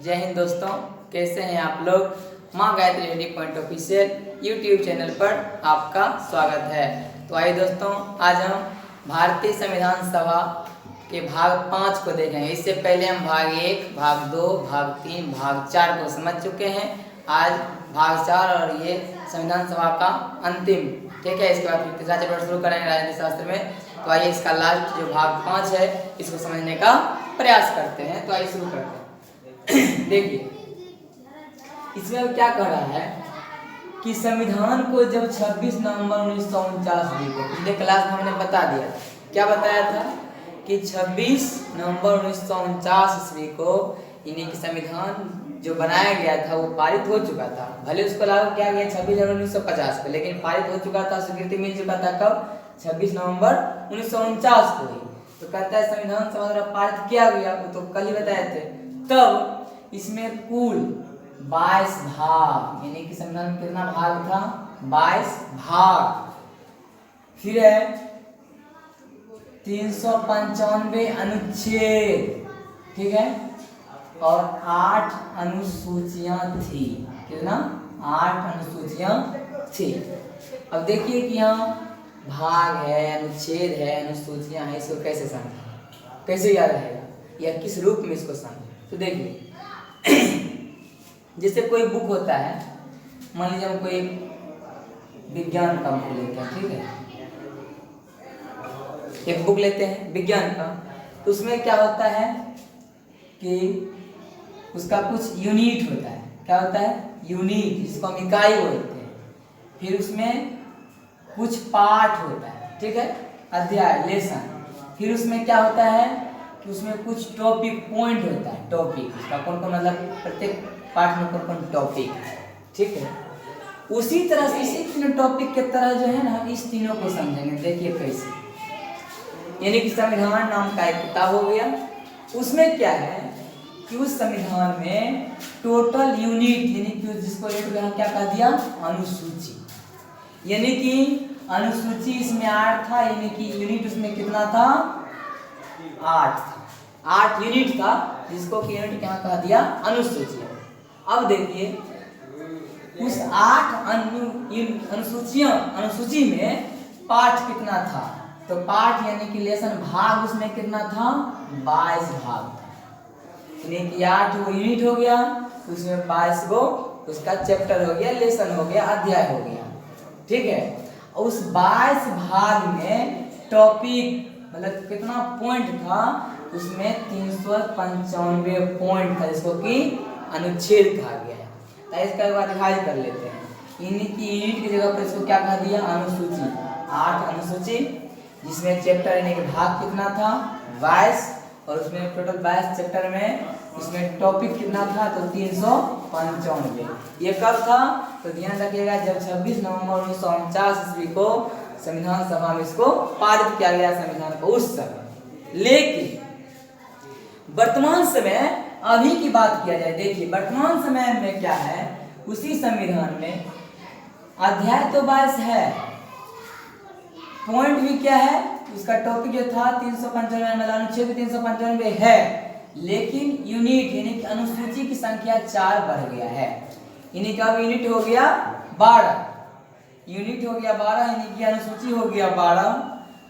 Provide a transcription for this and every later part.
जय हिंद दोस्तों, कैसे हैं आप लोग। माँ Gayatri Hindi point official YouTube channel पर आपका स्वागत है। तो आइए दोस्तों, आज हम भारतीय संविधान सभा के भाग 5 को देखेंगे। इससे पहले हम भाग 1, भाग 2, भाग 3, भाग 4 को समझ चुके हैं। आज भाग 4 और ये संविधान सभा का अंतिम, ठीक है। इसके बाद फिर तीसरा चैप्टर शुरू करेंगे राजनीति शास्त्र में। तो आइए इसका लास्ट जो भाग 5 है इसको समझने का प्रयास करते हैं। तो आइए शुरू करते हैं। देखिए इसमें अब क्या कह रहा है कि संविधान को जब 26 नवंबर 1949 को पिछले क्लास में हमने बता दिया, क्या बताया था कि 26 नवंबर 1949 ईस्वी को यानी कि संविधान जो बनाया गया था वो पारित हो चुका था। भले उसको लागू किया गया 26 जनवरी 1950 को, लेकिन पारित हो चुका था, स्वीकृति मिल चुका था। कब? 26 नवंबर 1949 को ही। तो कहता है संविधान सभा द्वारा पारित किया गया, वो तो कल ही बताए थे। तब इसमें कुल 22 भाग, यानी कि संविधान में कितना भाग था? 22 भाग। फिर है 395 अनुच्छेद, ठीक है, और 8 अनुसूचियां थी। कितना? 8 अनुसूचियां थी। अब देखिए कि यहाँ भाग है, अनुच्छेद है, अनुसूचियां हैं, इसको कैसे समझें, कैसे याद रहेगा या किस रूप में इसको समझें। तो देखिए जैसे कोई बुक होता है, मान लीजिए हम कोई विज्ञान का बुक लेते हैं, ठीक है, एक बुक लेते हैं विज्ञान का। तो उसमें क्या होता है कि उसका कुछ यूनिट होता है। क्या होता है? यूनिट, जिसको हम इकाई बोलते हैं। फिर उसमें कुछ पाठ होता है, ठीक है, अध्याय, लेसन। फिर उसमें क्या होता है कि उसमें कुछ टॉपिक पॉइंट होता है। टॉपिक उसका कौन कौन, मतलब प्रत्येक पाठ में कौन कौन टॉपिक है, ठीक है। उसी तरह से इसी तीनों टॉपिक के तरह जो है ना, इस तीनों को समझेंगे। देखिए कैसे, यानी कि संविधान नाम का एक किताब हो गया। उसमें क्या है कि उस संविधान में टोटल यूनिट, यानी कि जिसको क्या कह दिया? अनुसूची। यानी कि अनुसूची इसमें 8 था, यानी कि यूनिट उसमें कितना था? 8 था। 8 यूनिट था, जिसको कि यूनिट क्या कह दिया? अनुसूची। अब देखिए उस 8 अनुसूची में पाठ कितना था? तो पाठ यानी कि लेसन भाग उसमें कितना था? 22 भाग था। यानी कि 8 वो यूनिट हो गया, उसमें 22 गो उसका चैप्टर हो गया, लेसन हो गया, अध्याय हो गया, ठीक है। उस 22 भाग में टॉपिक मतलब कितना पॉइंट था? उसमें 395 पॉइंट था, जिसको कि अनुच्छेद कहा गया है। तो इसका एक बार रिवाइज कर लेते हैं। यूनिट की जगह पर इसको क्या कहा दिया? अनुसूची। 8 अनुसूची, जिसमें चैप्टर यानी कि भाग कितना था? 22, और उसमें टोटल 22 चैप्टर में उसमें टॉपिक कितना था? तो 395। ये कब था? तो ध्यान रखिएगा, जब 26 नवंबर 1949 ईस्वी को संविधान सभा में इसको पारित किया गया संविधान को, उस समय। लेकिन वर्तमान समय, अभी की बात किया जाए, देखिए वर्तमान समय में क्या है, उसी संविधान में अध्याय तो 22 है, पॉइंट भी क्या है, उसका टॉपिक जो था 395, मतलब अनुच्छेद 395 है, लेकिन यूनिट यानी कि अनुसूची की संख्या 4 बढ़ गया है। यानी कि अब यूनिट हो गया 12, यूनिट हो गया 12, यानी कि अनुसूची हो गया 12।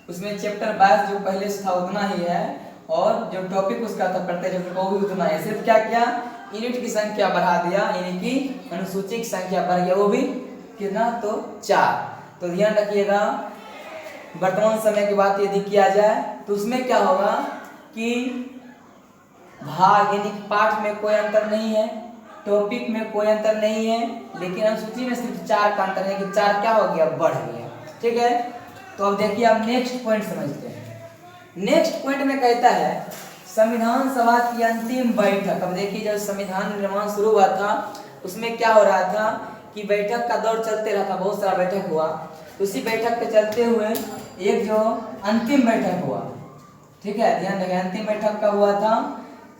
उसमें चैप्टर 22 जो पहले से था उतना ही है, और जो टॉपिक उसका था प्रत्येक चैप्टर को भी उतना है। सिर्फ क्या किया? यूनिट की संख्या बढ़ा दिया, यानी कि अनुसूची की संख्या बढ़ गया, वो भी कितना? तो 4। तो ध्यान रखिएगा, वर्तमान समय की बात यदि किया जाए तो उसमें क्या होगा कि भाग यानी कि पाठ में कोई अंतर नहीं है, टॉपिक में कोई अंतर नहीं है, लेकिन अनुसूची में सिर्फ 4 का अंतर है कि 4 क्या हो गया? बढ़ गया, ठीक है। तो अब देखिए, अब नेक्स्ट पॉइंट समझते हैं। नेक्स्ट पॉइंट में कहता है संविधान सभा की अंतिम बैठक। अब देखिए, जब संविधान निर्माण शुरू हुआ था उसमें क्या हो रहा था कि बैठक का दौर चलते रहा था, बहुत सारा बैठक हुआ। उसी बैठक के चलते हुए एक जो अंतिम बैठक हुआ, ठीक है, ध्यान रखें, अंतिम बैठक का हुआ था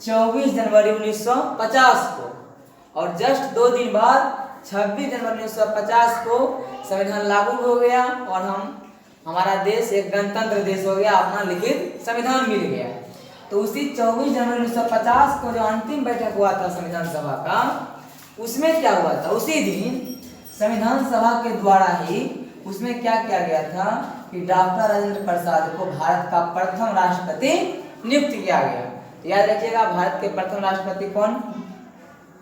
24 जनवरी 1950 को, और जस्ट 2 दिन बाद 26 जनवरी 1950 को संविधान लागू हो गया, और हमारा देश एक गणतंत्र देश हो गया, अपना लिखित संविधान मिल गया। तो उसी 24 जनवरी 1950 को जो अंतिम बैठक हुआ था संविधान सभा का, उसमें क्या हुआ था, उसी दिन संविधान सभा के द्वारा ही उसमें क्या किया गया था कि डॉक्टर राजेंद्र प्रसाद को भारत का प्रथम राष्ट्रपति नियुक्त किया गया। तो याद रखिएगा, भारत के प्रथम राष्ट्रपति कौन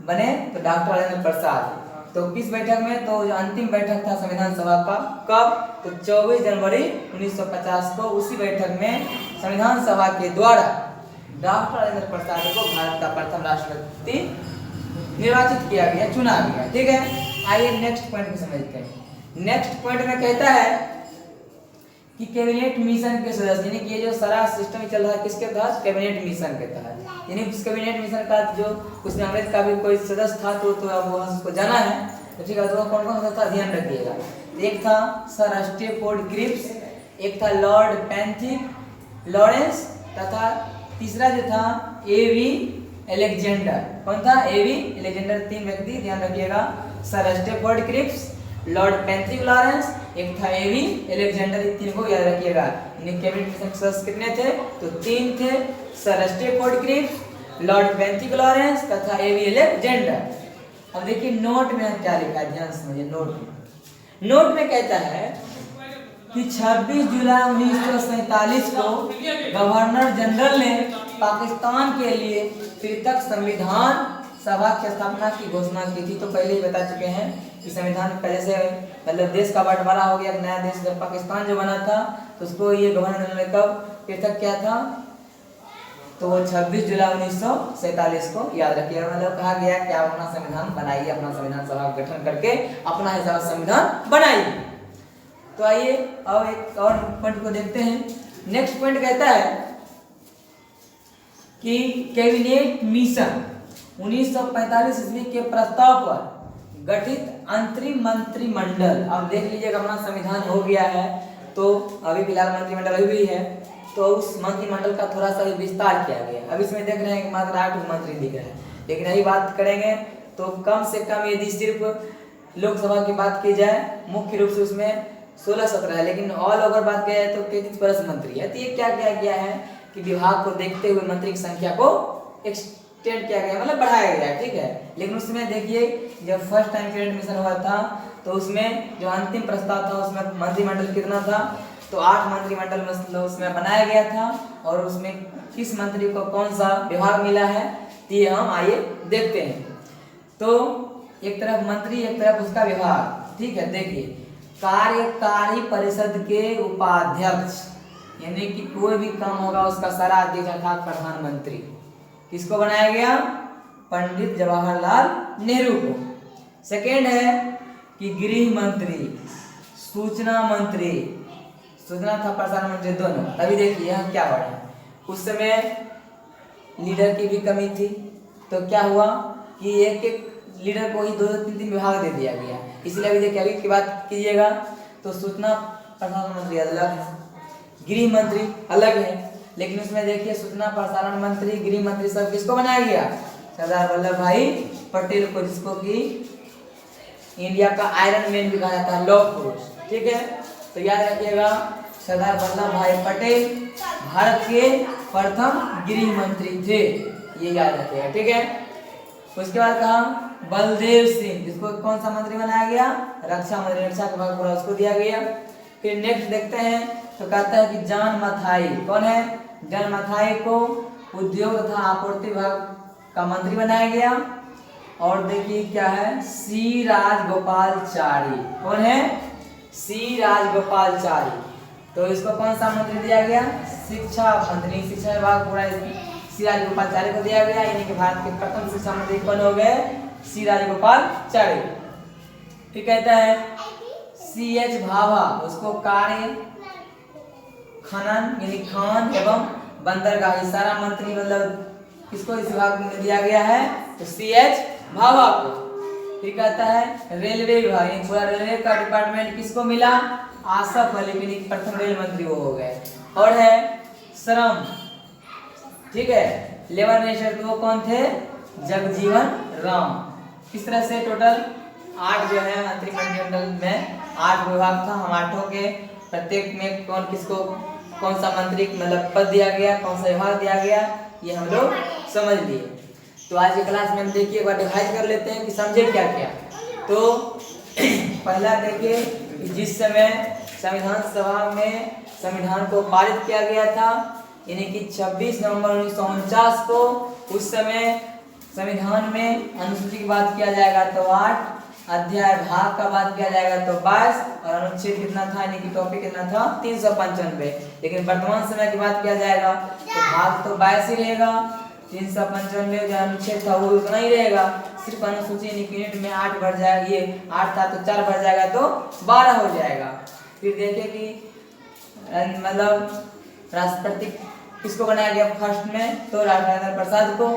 बने, तो डॉक्टर राजेंद्र प्रसाद। तो किस बैठक में, तो जो अंतिम बैठक था संविधान सभा का, कब, तो 24 जनवरी 1950 को उसी बैठक में संविधान सभा के द्वारा डॉक्टर राजेंद्र प्रसाद को भारत का प्रथम राष्ट्रपति निर्वाचित किया गया, चुना गया। ठीक है, आइए नेक्स्ट पॉइंट को समझते हैं। नेक्स्ट पॉइंट में कहता है कि कैबिनेट मिशन के सदस्य, यानी कि ये जो सारा सिस्टम चल रहा है किसके तहत, कैबिनेट मिशन के तहत, यानी उस कैबिनेट मिशन का जो उसमें अंग्रेज का भी कोई सदस्य था तो अब वो उसको जाना है। तो ठीक है, तो कौन कौन सा था ध्यान रखिएगा। एक था सर स्टेफोर्ड क्रिप्स, एक था लॉर्ड पैंथिक लॉरेंस, तथा तीसरा जो था एवी एलेक्जेंडर। कौन था, एवी एलेक्जेंडर। 3 व्यक्ति ध्यान रखिएगा, sir Stafford Cripps, lord Pethick Lawrence, एक था एवी एलेक्जेंडर। 3 को याद रखिएगा। कैबिनेट मिशन के सदस्य कितने थे, तो 3 थे, sir Stafford Cripps, lord Pethick Lawrence तथा एवी एलेक्जेंडर। अब देखिए नोट में क्या लिखा है, ध्यान समझिए। नोट में कहता है कि 26 जुलाई 1947 को गवर्नर जनरल ने पाकिस्तान के लिए पृथक संविधान सभा की स्थापना की घोषणा की थी। तो पहले ही बता चुके हैं कि संविधान पहले से मतलब देश का बंटवारा हो गया, नया देश जब पाकिस्तान जो बना था तो उसको ये गवर्नर जनरल ने कब पृथक किया था, तो वो 26 जुलाई 1947 को याद रखिएगा। मतलब कहा गया कि आप अपना संविधान बनाइए, अपना संविधान सभा का गठन करके अपना हिसाब संविधान बनाइए। तो आइए अब एक और पॉइंट को देखते हैं। नेक्स्ट पॉइंट कहता है कि कैबिनेट मिशन 1945 ईस्वी के प्रस्ताव पर गठित अंतरिम मंत्रिमंडल, अब देख लीजिएगा अपना संविधान हो गया है तो अभी फिलहाल मंत्रिमंडल अभी भी है, तो उस मंत्रिमंडल का थोड़ा सा विस्तार किया गया। अब इसमें देख रहे हैं कि मात्र 8 मंत्री दिख रहे हैं, लेकिन यही बात करेंगे तो कम से कम यदि सिर्फ लोकसभा की बात की जाए मुख्य रूप से उसमें 16-17 है, लेकिन ऑल ओवर बात किया जाए तो 33 मंत्री है। तो ये क्या किया गया है कि विभाग को देखते हुए मंत्री की संख्या को एक्सटेंड किया गया, मतलब बढ़ाया गया। ठीक है, लेकिन उसमें देखिए जब फर्स्ट टाइम कैबिनेट मिशन हुआ था तो उसमें जो अंतिम प्रस्ताव था उसमें मंत्रिमंडल कितना था, तो 8 मंत्रिमंडल मतलब उसमें बनाया गया था। और उसमें किस मंत्री को कौन सा विभाग मिला है तो ये हम आइए देखते हैं। तो एक तरफ मंत्री, एक तरफ उसका विभाग। ठीक है, देखिए कार्यकारी परिषद के उपाध्यक्ष, यानी कि कोई भी काम होगा उसका सारा अध्यक्ष अर्थात प्रधानमंत्री, किसको बनाया गया, पंडित जवाहरलाल नेहरू को। सेकेंड है कि गृह मंत्री, सूचना मंत्री, सूचना था प्रसारण मंत्री दोनों। अभी देखिए यहाँ क्या हो रहा है, उस समय लीडर की भी कमी थी तो क्या हुआ कि एक एक लीडर को ही 2-3 विभाग दे दिया गया। इसलिए अभी देखिए अभी की बात कीजिएगा तो सूचना प्रसारण मंत्री अलग है, गृह मंत्री अलग है, लेकिन उसमें देखिए सूचना प्रसारण मंत्री, गृह मंत्री सब किसको बनाया गया, सरदार वल्लभ भाई पटेल को, जिसको कि इंडिया का आयरन मैन भी कहा जाता है, लौह पुरुष। ठीक है, तो याद रखिएगा सरदार वल्लभ भाई पटेल भारत के प्रथम गृह मंत्री थे, ये याद रखिएगा। ठीक है, उसके बाद कहा बलदेव सिंह, जिसको कौन सा मंत्री बनाया गया, रक्षा मंत्री, रक्षा का विभाग पूरा उसको दिया गया। फिर नेक्स्ट देखते हैं तो कहता है कि जॉन मथाई, कौन है, जॉन मथाई को उद्योग तथा आपूर्ति विभाग का मंत्री बनाया गया। और देखिए क्या है, सी राजगोपालचारी, कौन है, सी राजगोपालचारी, तो इसको कौन सा मंत्री दिया गया, शिक्षा मंत्री, शिक्षा विभाग पूरा सी राजगोपालचारी को दिया गया। यानी कि भारत के प्रथम शिक्षा मंत्री कौन हो गए, सी राजगोपालचारी। फिर कहता है CH भाभा, उसको कार्य खनन यानी खान एवं बंदरगाह, सारा मंत्री मतलब किसको इस विभाग में दिया गया है, तो CH भाभा को। फिर कहता है रेलवे विभाग, यानी पूरा रेलवे का डिपार्टमेंट किसको मिला, आसफ अली, यानी प्रथम रेल मंत्री वो हो गए। और है श्रम, ठीक है, लेबर मिनिस्टर तो वो कौन थे, जगजीवन राम। किस तरह से टोटल 8 जो है मंत्रिमंडल में 8 विभाग था, हम 8 के प्रत्येक में कौन किसको कौन सा मंत्री मतलब पद दिया गया, कौन सा विभाग दिया गया, ये हम लोग समझ लिए। तो आज की क्लास में हम देखिए एक बार डिवाइड कर लेते हैं कि समझे क्या क्या। तो पहला देखिए कि जिस समय संविधान सभा में संविधान को पारित किया गया था, यानी कि 26 नवंबर 1949 को, उस समय संविधान में अनुसूची की बात किया जाएगा तो 8, अध्याय भाग का बात किया जाएगा तो 22 और अनुच्छेद कितना था, यानी कि टॉपिक कितना था 395। लेकिन वर्तमान समय की बात किया जाएगा तो भाग तो 22 ही रहेगा, 395 जो अनुच्छेद था वो उतना ही रहेगा। सिर्फ अनुसूची यूनिट में 8 बढ़ जाएगा, ये 8 था तो 4 बढ़ जाएगा तो 12 हो जाएगा। फिर देखिए कि मतलब राष्ट्रपति किसको बनाया गया फर्स्ट में, तो राजेंद्र प्रसाद को।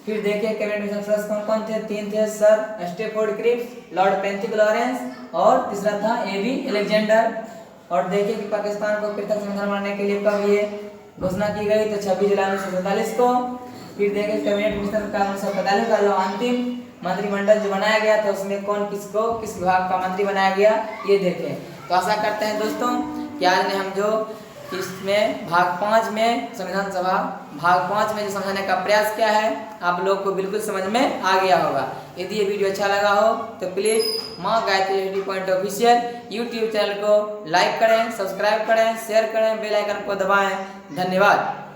फिर देखिए कैबिनेट मिशन सदस्य कौन कौन थे, 3 थे, sir Stafford Cripps, lord Pethick Lawrence और तीसरा था एबी अलेक्जेंडर। और देखिए कि पाकिस्तान को पृथक संविधान बनाने के लिए कब ये घोषणा की गई, तो 26 जुलाई 1947 को। फिर देखिए कैबिनेट मिशन का 1945 का जो अंतिम मंत्रिमंडल जो बनाया गया था उसमें कौन किसको किस विभाग का मंत्री बनाया गया, ये देखें। तो आशा करते हैं दोस्तों कि आज ने हम जो इसमें भाग 5 में संविधान सभा भाग 5 में जो समझाने का प्रयास किया है आप लोग को बिल्कुल समझ में आ गया होगा। यदि ये वीडियो अच्छा लगा हो तो प्लीज़ माँ Gayatri study point official YouTube channel को लाइक करें, सब्सक्राइब करें, शेयर करें, बेल आइकन को दबाएं। धन्यवाद।